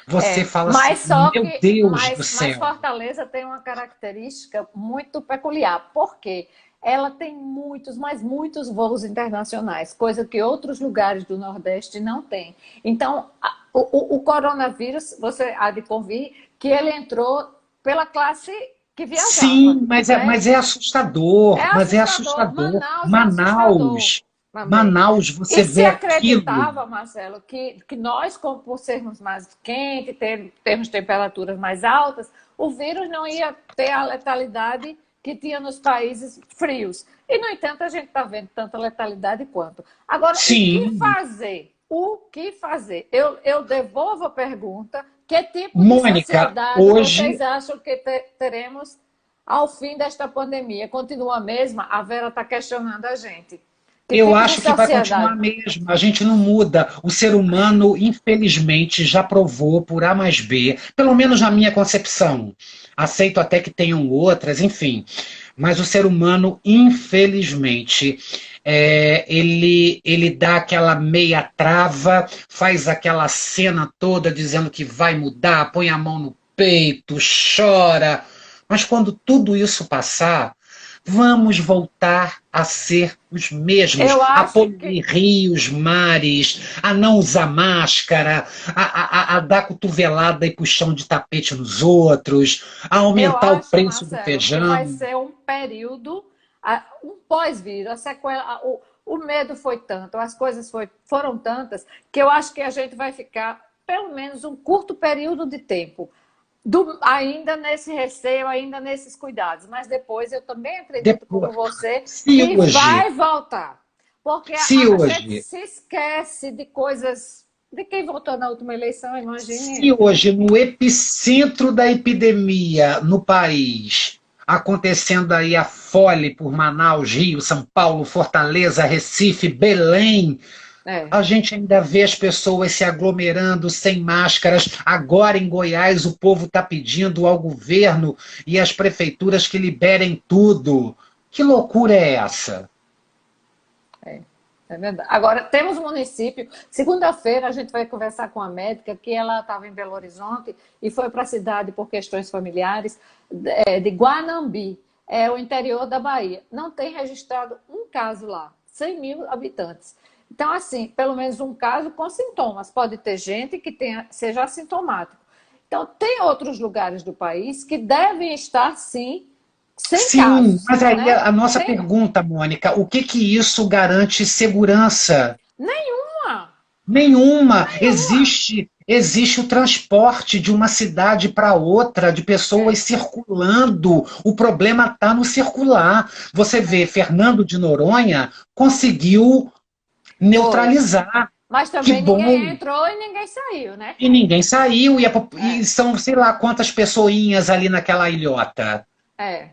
você fala assim, Mas só meu que Deus do mas céu. Fortaleza tem uma característica muito peculiar, porque ela tem muitos, mas muitos voos internacionais, coisa que outros lugares do Nordeste não têm. Então, O coronavírus, você há de convir, que ele entrou pela classe que viajava, Sim, mas é, né? mas é É assustador, mas é assustador. assustador. Manaus é assustador Manaus, também. Manaus, você E se vê aquilo. acreditava, Marcelo, que nós, como por sermos mais quentes, termos temperaturas mais altas, o vírus não ia ter a letalidade que tinha nos países frios. E, no entanto, a gente está vendo tanta letalidade quanto. Agora, o que Sim, fazer? O que fazer? Eu devolvo a pergunta: que tipo de Mônica, sociedade vocês hoje acham que teremos ao fim desta pandemia? Continua a mesma? A Vera está questionando a gente. Que eu tipo de acho que vai continuar sociedade? mesmo. A gente não muda. O ser humano, infelizmente, já provou por A mais B, pelo menos na minha concepção. Aceito até que tenham outras, enfim. Mas o ser humano, infelizmente, ele dá aquela meia trava, faz aquela cena toda dizendo que vai mudar, põe a mão no peito, chora. Mas quando tudo isso passar, vamos voltar a ser os mesmos, Eu a acho que poluir rios, mares, a não usar máscara, a dar cotovelada e puxão de tapete nos outros, a eu aumentar o acho, preço do Marcelo, que vai feijão. ser um período, um pós-vírus, a sequela, o medo foi tanto, as coisas foram tantas, que eu acho que a gente vai ficar pelo menos um curto período de tempo ainda nesse receio, ainda nesses cuidados. Mas depois eu também acredito, como Depois, você, se que hoje, vai voltar. Porque se a gente hoje se esquece de coisas. De quem votou na última eleição, Se imagine. hoje, no epicentro da epidemia no país, acontecendo aí a fole por Manaus, Rio, São Paulo, Fortaleza, Recife, Belém, É. a gente ainda vê as pessoas se aglomerando sem máscaras. Agora em Goiás, o povo está pedindo ao governo e às prefeituras que liberem tudo. Que loucura é essa? É, é verdade. Agora, temos um município. Segunda-feira, a gente vai conversar com a médica, que ela estava em Belo Horizonte e foi para a cidade por questões familiares, de Guanambi, é o interior da Bahia. Não tem registrado um caso lá, 100 mil habitantes. Então, assim, pelo menos um caso com sintomas. Pode ter gente que seja assintomático. Então, tem outros lugares do país que devem estar, sim, sem Sim, casos, mas aí né? a nossa Tem pergunta, Mônica, o que que isso garante segurança? nenhuma, Nenhuma. nenhuma. Existe o transporte de uma cidade para outra, de pessoas É, circulando. O problema está no circular. Você vê, é. Fernando de Noronha conseguiu Foi. neutralizar. Mas Que também ninguém bom. entrou e ninguém saiu, né? E ninguém saiu, e É, são sei lá quantas pessoinhas ali naquela ilhota. é.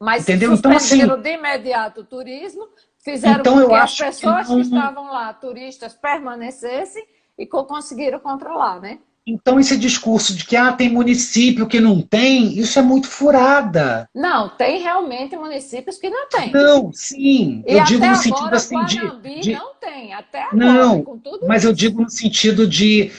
Mas Entendeu? Então, assim, suspenderam de imediato o turismo, fizeram então com eu que as acho que pessoas que não. estavam lá, turistas, permanecessem e conseguiram controlar, né? Então, esse discurso de que tem município que não tem, isso é muito furada. Não, tem realmente municípios que não tem. Não, sim, E eu digo até no sentido agora, assim Guanambi não tem. Até agora, não, com tudo mas eu isso. digo no sentido de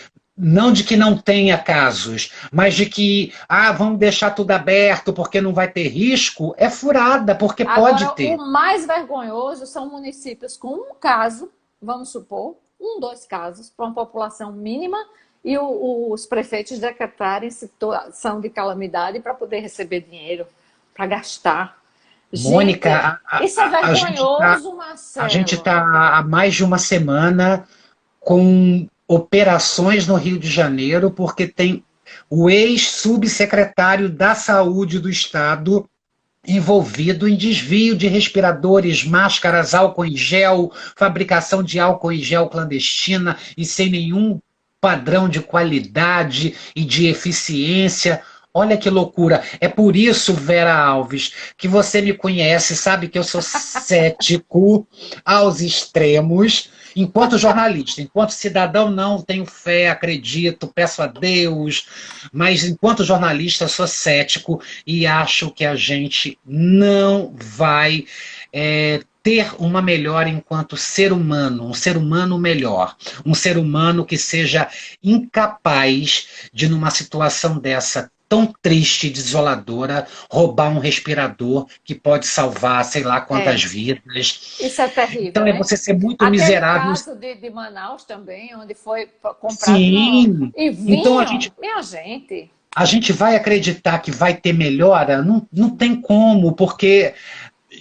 não de que não tenha casos, mas de que vamos deixar tudo aberto porque não vai ter risco, é furada, porque pode Agora, o ter. mais vergonhoso são municípios com um caso, vamos supor, um, dois casos, para uma população mínima, e os prefeitos decretarem situação de calamidade para poder receber dinheiro, para gastar. Gente, Mônica, isso é vergonhoso, a gente Marcelo. tá há mais de uma semana com operações no Rio de Janeiro, porque tem o ex-subsecretário da Saúde do Estado envolvido em desvio de respiradores, máscaras, álcool em gel, fabricação de álcool em gel clandestina e sem nenhum padrão de qualidade e de eficiência. Olha que loucura. É por isso, Vera Alves, que você me conhece, sabe que eu sou cético aos extremos. Enquanto jornalista, enquanto cidadão, não tenho fé, acredito, peço a Deus, mas enquanto jornalista, sou cético e acho que a gente não vai ter uma melhora enquanto ser humano, um ser humano melhor, um ser humano que seja incapaz de, numa situação dessa tão triste e desoladora roubar um respirador que pode salvar sei lá quantas vidas. Isso é terrível, Então é né? você ser muito Aquele miserável. caso de Manaus também, onde foi comprado Sim. e Então vinham, minha gente. a gente vai acreditar que vai ter melhora? Não, não tem como, porque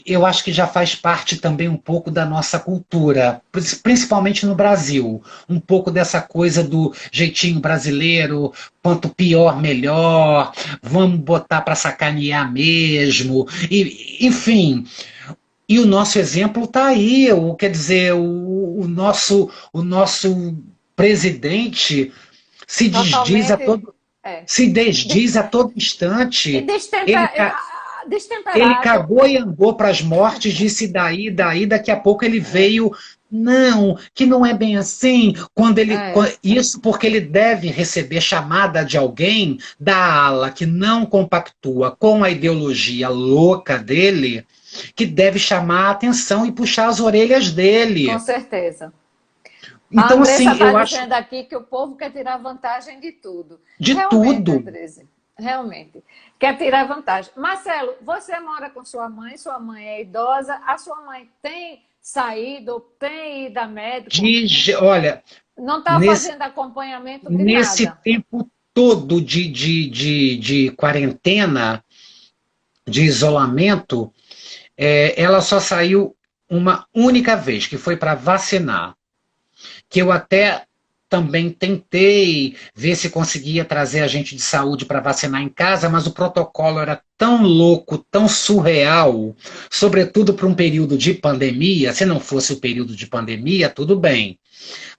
eu acho que já faz parte também um pouco da nossa cultura, principalmente no Brasil. Um pouco dessa coisa do jeitinho brasileiro, quanto pior, melhor, vamos botar para sacanear mesmo. E, enfim, e o nosso exemplo está aí. Quer dizer, o nosso presidente se desdiz a Totalmente todo, é, se desdiz a todo instante. Ele, ele destemperado. cagou e andou para as mortes, disse daí, daqui a pouco ele veio. Não, que não é bem assim. Isso porque ele deve receber chamada de alguém da ala que não compactua com a ideologia louca dele, que deve chamar a atenção e puxar as orelhas dele. Com certeza. A Então, Andressa assim, está eu acho dizendo aqui que o povo quer tirar vantagem de tudo. de Realmente, tudo. Andressa, realmente. Quer tirar vantagem. Marcelo, você mora com sua mãe é idosa, a sua mãe tem saído, tem ido a médico? Olha, não está fazendo acompanhamento de nesse nada. tempo todo de quarentena, de isolamento, ela só saiu uma única vez, que foi para vacinar. Que eu até também tentei ver se conseguia trazer agente de saúde para vacinar em casa, mas o protocolo era tão louco, tão surreal, sobretudo para um período de pandemia. Se não fosse o período de pandemia, tudo bem.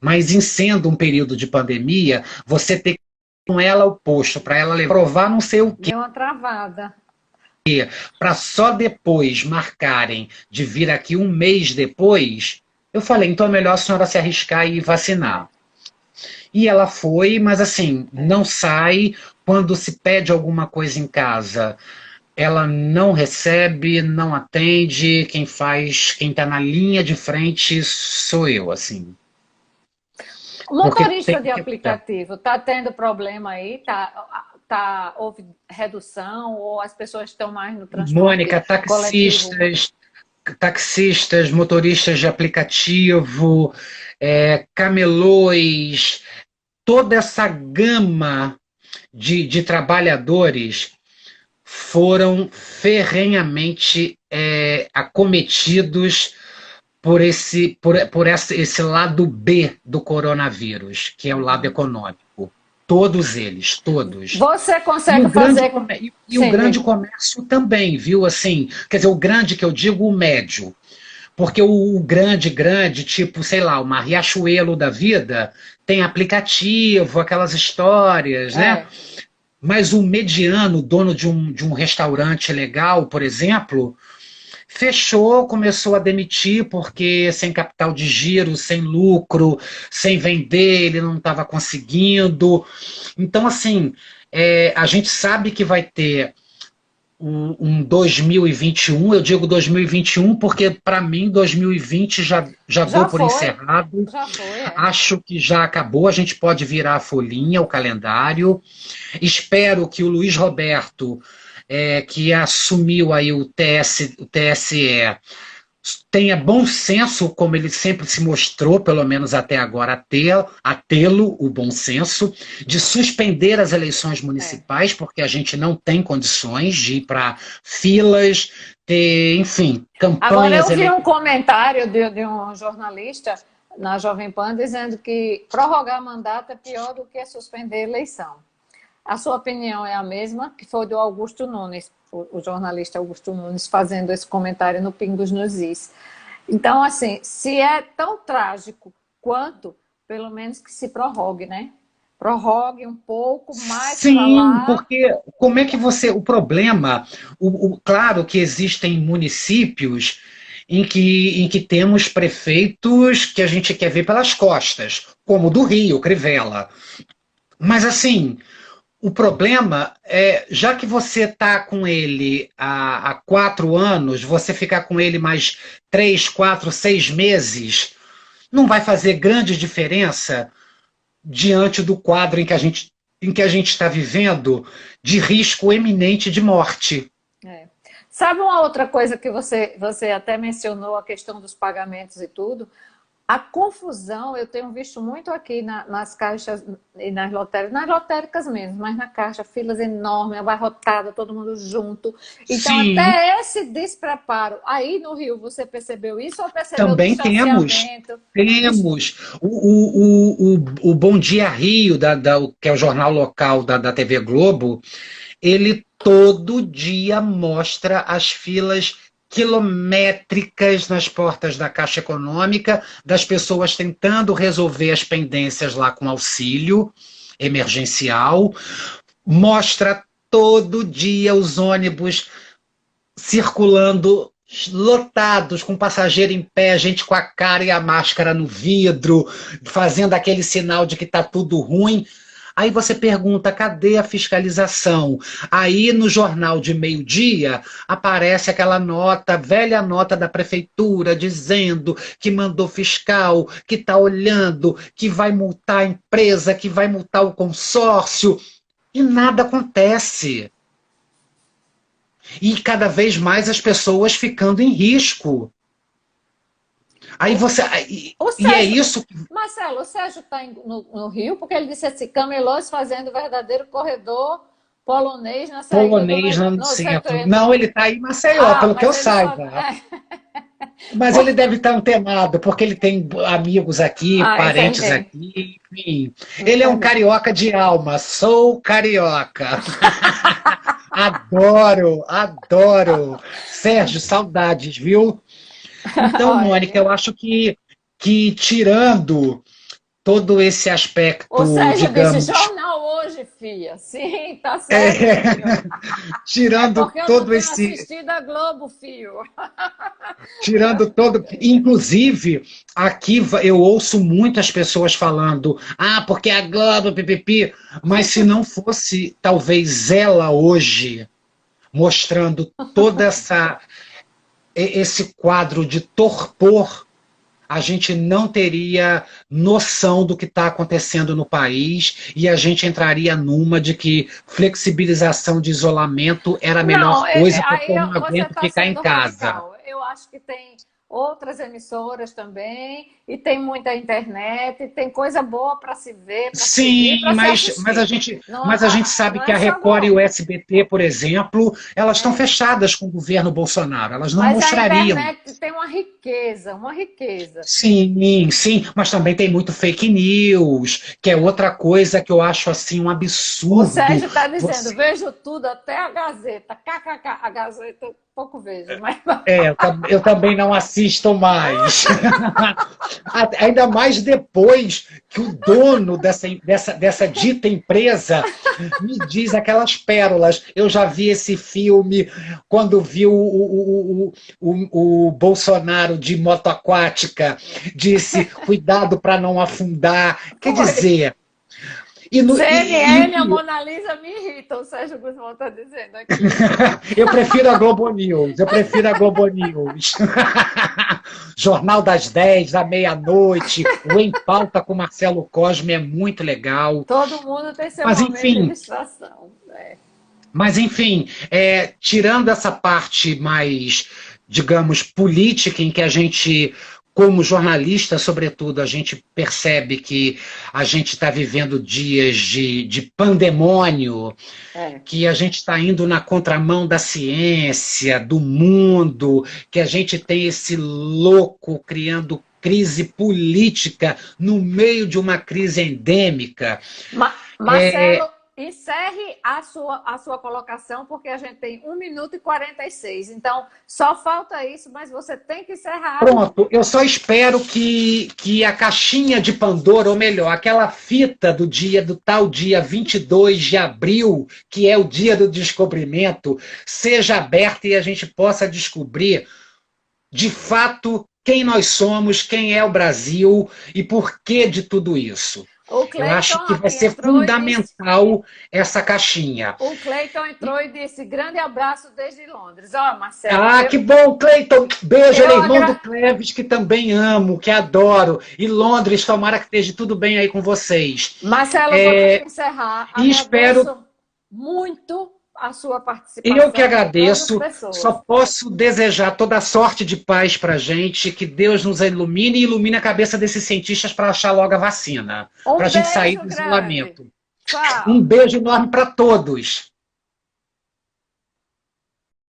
Mas em sendo um período de pandemia, você ter com ela o posto, para ela provar não sei o quê, Deu uma travada. para só depois marcarem de vir aqui um mês depois, eu falei, então é melhor a senhora se arriscar e vacinar. E ela foi, mas assim, não sai. Quando se pede alguma coisa em casa, ela não recebe, não atende. Quem faz, quem está na linha de frente sou eu, assim. O motorista de aplicativo está tendo problema aí? Houve redução ou as pessoas estão mais no transporte Mônica, coletivo? taxistas, motoristas de aplicativo, camelôs, toda essa gama de trabalhadores foram ferrenhamente acometidos por esse lado B do coronavírus, que é o lado econômico. Todos eles, todos. Você consegue fazer... E o grande comércio também, viu? Assim, quer dizer, o grande que eu digo, o médio. Porque o grande, tipo, sei lá, uma Riachuelo da vida, tem aplicativo, aquelas histórias, né? Mas o mediano, dono de um restaurante legal, por exemplo, fechou, começou a demitir, porque sem capital de giro, sem lucro, sem vender, ele não estava conseguindo. Então, assim, a gente sabe que vai ter um 2021, eu digo 2021 porque para mim 2020 já dou por encerrado. Já foi, Acho que já acabou, a gente pode virar a folhinha, o calendário. Espero que o Luiz Roberto, que assumiu aí o TSE, tenha bom senso, como ele sempre se mostrou, pelo menos até agora, a tê-lo, o bom senso, de suspender as eleições municipais, porque a gente não tem condições de ir para filas, ter, enfim, campanhas... Agora eu vi um comentário de um jornalista na Jovem Pan dizendo que prorrogar mandato é pior do que suspender a eleição. A sua opinião é a mesma, que foi do Augusto Nunes, o jornalista Augusto Nunes, fazendo esse comentário no Pingos nos Is. Então, assim, se é tão trágico quanto, pelo menos que se prorrogue, né? Prorrogue um pouco mais para lá. Sim, porque como é que você... O problema, claro que existem municípios em que temos prefeitos que a gente quer ver pelas costas, como o do Rio, Crivella. Mas, assim... O problema é, já que você está com ele há 4 anos, você ficar com ele mais 3, 4, 6 meses, não vai fazer grande diferença diante do quadro em que a gente em que a gente está vivendo de risco eminente de morte. É. Sabe uma outra coisa que você até mencionou, a questão dos pagamentos e tudo? A confusão eu tenho visto muito aqui nas caixas e nas lotéricas mesmo, mas na caixa, filas enormes, abarrotada, todo mundo junto. Então, Sim, até esse despreparo. Aí no Rio, você percebeu isso ou percebeu o também temos. distanciamento? Temos o Bom Dia Rio, que é o jornal local da TV Globo, ele todo dia mostra as filas quilométricas nas portas da Caixa Econômica, das pessoas tentando resolver as pendências lá com auxílio emergencial, mostra todo dia os ônibus circulando lotados, com passageiro em pé, gente com a cara e a máscara no vidro, fazendo aquele sinal de que está tudo ruim. Aí você pergunta, cadê a fiscalização? Aí no jornal de meio-dia aparece aquela nota, velha nota da prefeitura, dizendo que mandou fiscal, que está olhando, que vai multar a empresa, que vai multar o consórcio, e nada acontece. E cada vez mais as pessoas ficando em risco. Aí você. O E é Sérgio, isso. Marcelo, o Sérgio está no Rio porque ele disse assim, camelôs fazendo verdadeiro corredor polonês na saída do Polonês lá no no centro. centro. Não, ele está aí em Maceió, Ah, pelo que eu mas ele só. saiba. Mas ele deve estar antenado, porque ele tem amigos aqui, Ah, parentes entendi. aqui, enfim. Ele é um Entendi. carioca de alma, sou carioca. Adoro, adoro. Sérgio, saudades, viu? Então, Mônica, Olha, eu acho que tirando todo esse o aspecto, Sérgio disse, digamos, jornal hoje, filha. Sim, tá é, certo, filho. É tirando porque eu não todo tenho esse, assistido a Globo, filho. tirando todo, inclusive aqui eu ouço muitas pessoas falando, porque a Globo, pipipi, mas se não fosse talvez ela hoje mostrando toda esse quadro de torpor, a gente não teria noção do que está acontecendo no país e a gente entraria numa de que flexibilização de isolamento era a Não, melhor coisa porque aí eu não você aguento está ficar em sendo casa. radical. Eu acho que tem outras emissoras também, e tem muita internet, e tem coisa boa para se ver, para se ouvir, Sim, para se mas a assistir. gente, Não, mas a gente sabe não que é a só Record e o Globo. SBT, por exemplo, elas estão É. fechadas com o governo Bolsonaro, elas não Mas a mostrariam. internet tem uma riqueza, uma riqueza. Sim, sim, mas também tem muito fake news, que é outra coisa que eu acho assim um O absurdo. Sérgio está dizendo, Você, vejo tudo, até a Gazeta. KKK, a Gazeta eu pouco vejo, mas eu também não assisto mais. Ainda mais depois que o dono dessa dita empresa me diz aquelas pérolas. Eu já vi esse filme quando vi o Bolsonaro de moto aquática, disse cuidado para não afundar. Quer foi. dizer, e o CNN, a pior, Mona Lisa me irrita, o Sérgio Guzmão está dizendo aqui. eu prefiro a Globo News, eu prefiro a Globo News. Jornal das 10, da meia-noite, o Em Pauta com Marcelo Cosme é muito legal. Todo mundo tem seu Mas momento de enfim, distração. É. tirando essa parte mais, digamos, política, em que a gente, como jornalista, sobretudo, a gente percebe que a gente está vivendo dias de pandemônio, É. que a gente está indo na contramão da ciência, do mundo, que a gente tem esse louco criando crise política no meio de uma crise endêmica. É, Marcelo, encerre a sua colocação, porque a gente tem 1 minuto e 46. Então, só falta isso, mas você tem que encerrar. pronto, eu só espero que a caixinha de Pandora, ou melhor, aquela fita do tal dia 22 de abril, que é o dia do descobrimento, seja aberta e a gente possa descobrir, de fato, quem nós somos, quem é o Brasil e por que de tudo isso. O Eu acho Cleiton que vai aqui ser entrou e disse. fundamental essa caixinha. O Cleiton entrou e disse: grande abraço desde Londres. Ó, Marcelo, Ah, que bom, Cleiton. Beijo, ele é eu irmão do agra... Cleves, que também amo, que adoro. E Londres, tomara que esteja tudo bem aí com vocês. Marcelo, eu vou ter que encerrar. E espero. Agradeço muito a sua Eu que participação de todas as agradeço, só pessoas. posso desejar toda sorte de paz para gente, que Deus nos ilumine e ilumine a cabeça desses cientistas para achar logo a vacina, para Um a gente sair beijo do grande. isolamento. Um Tchau. beijo enorme para todos.